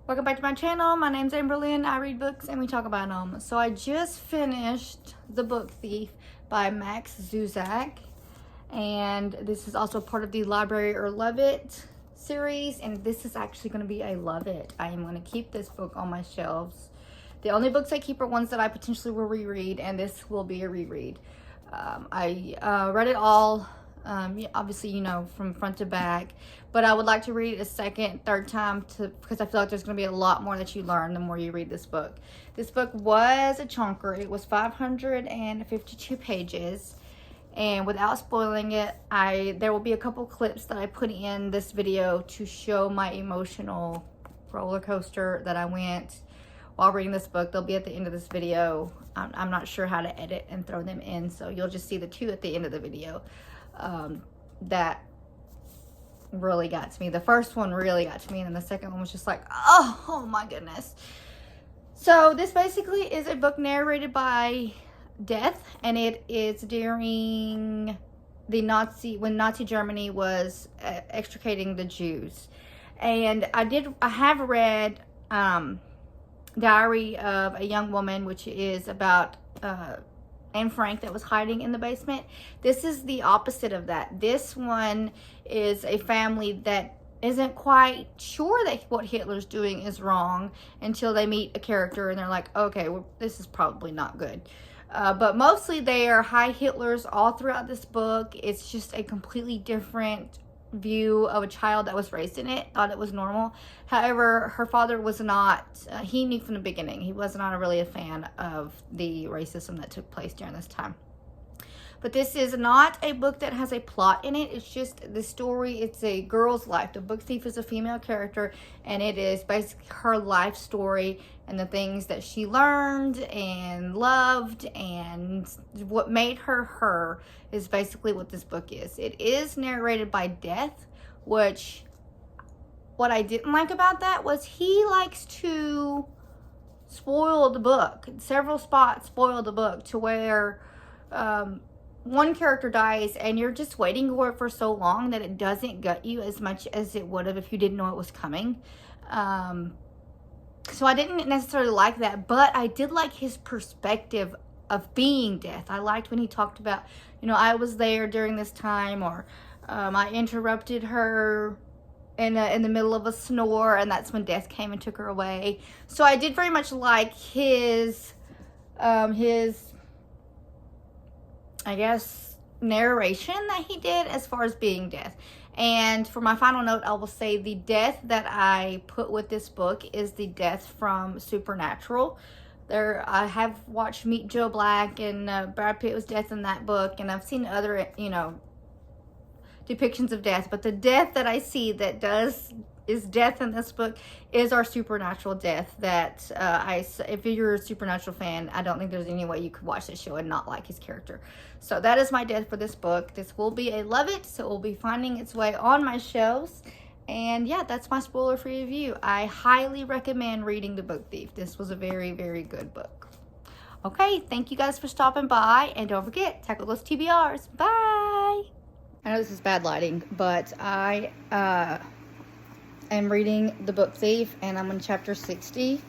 Welcome back to my channel. My name's Amberlynn. I read books and we talk about them. So I just finished The Book Thief by Max Zuzak. And this is also part of the Library or Love It series. And this is actually going to be a Love It. I am going to keep this book on my shelves. The only books I keep are ones that I potentially will reread. And this will be a reread. I read it all. Obviously, you know, from front to back, but I would like to read it a second, third time because I feel like there's going to be a lot more that you learn the more you read this book. This book was a chunker. It was 552 pages, and without spoiling it, there will be a couple clips that I put in this video to show my emotional roller coaster that I went while reading this book. They'll be at the end of this video. I'm not sure how to edit and throw them in, so you'll just see the two at the end of the video. That really got to me. The first one really got to me, and then the second one was just like, oh my goodness. So this basically is a book narrated by Death, and it is during when Nazi Germany was extricating the Jews. And I have read Diary of a Young Woman, which is about Anne Frank that was hiding in the basement. This is the opposite of that. This one is a family that isn't quite sure that what Hitler's doing is wrong until they meet a character and they're like, okay, well, this is probably not good. But mostly they are high Hitlers all throughout this book. It's just a completely different view of a child that was raised in it, thought it was normal. However, her father was not, he knew from the beginning, he was not really a fan of the racism that took place during this time. But this is not a book that has a plot in it. It's just the story. It's a girl's life. The Book Thief is a female character, and it is basically her life story and the things that she learned and loved, and what made her her is basically what this book is. It is narrated by Death, which what I didn't like about that was he likes to spoil the book. Several spots spoil the book to where one character dies and you're just waiting for it for so long that it doesn't gut you as much as it would have if you didn't know it was coming. So I didn't necessarily like that, but I did like his perspective of being Death. I liked when he talked about, you know, I was there during this time, or I interrupted her in the middle of a snore, and that's when Death came and took her away. So I did very much like his I guess, narration that he did as far as being Death. And for my final note, I will say the Death that I put with this book is the Death from Supernatural. I have watched Meet Joe Black, and Brad Pitt was Death in that book, and I've seen other, you know, depictions of Death. But the Death that I see that is Death in this book is our supernatural Death that if you're a Supernatural fan, I don't think there's any way you could watch this show and not like his character. So that is my Death for this book. This will be a Love It, so it will be finding its way on my shelves. And yeah, that's my spoiler-free review. I highly recommend reading The Book Thief. This was a very, very good book. Okay, thank you guys for stopping by, and don't forget, tackle those TBRs. Bye! I know this is bad lighting, but I am reading The Book Thief, and I'm on chapter 60.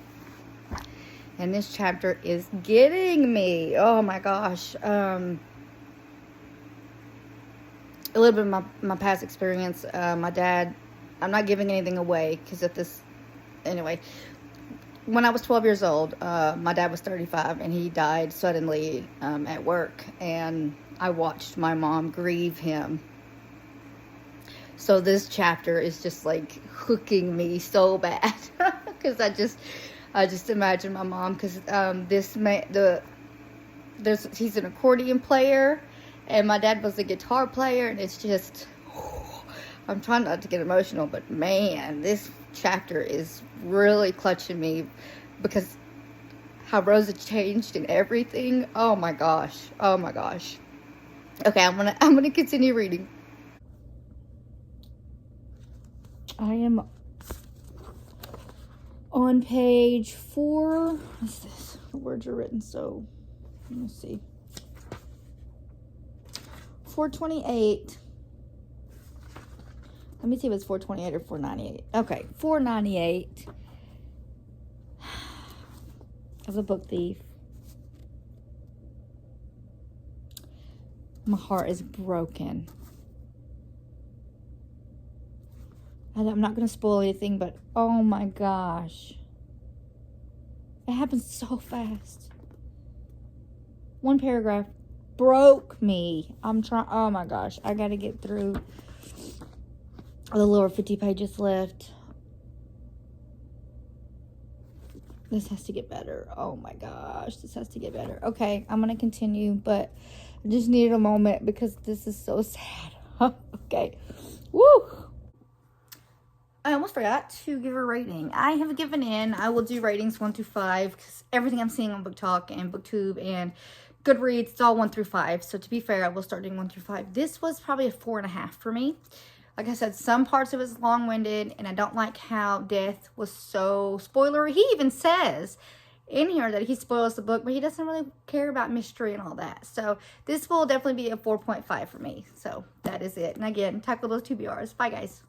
And this chapter is getting me. Oh my gosh. A little bit of my past experience. My dad, I'm not giving anything away because anyway, when I was 12 years old, my dad was 35 and he died suddenly at work, and I watched my mom grieve him. So this chapter is just like hooking me so bad because I just imagine my mom, because he's an accordion player and my dad was a guitar player, and it's just, I'm trying not to get emotional, but man, this chapter is really clutching me because how Rosa changed and everything. Oh my gosh. Okay, I'm gonna continue reading. I am on page 4. What's this? The words are written so, let me see. 428. Let me see if it's 428 or 498. Okay, 498. of a book thief. My heart is broken. I'm not going to spoil anything, but oh my gosh. It happened so fast. One paragraph broke me. I'm trying. Oh my gosh. I got to get through the lower 50 pages left. This has to get better. Oh my gosh. This has to get better. Okay. I'm going to continue, but I just needed a moment because this is so sad. Okay. Woo. I almost forgot to give a rating. I have given in. I will do ratings 1 through 5 because everything I'm seeing on BookTok and BookTube and Goodreads, it's all 1 through 5. So to be fair, I will start doing 1 through 5. This was probably a 4.5 for me. Like I said, some parts of it is long-winded, and I don't like how Death was so spoilery. He even says in here that he spoils the book, but he doesn't really care about mystery and all that. So this will definitely be a 4.5 for me. So that is it. And again, tackle those TBRs. Bye, guys.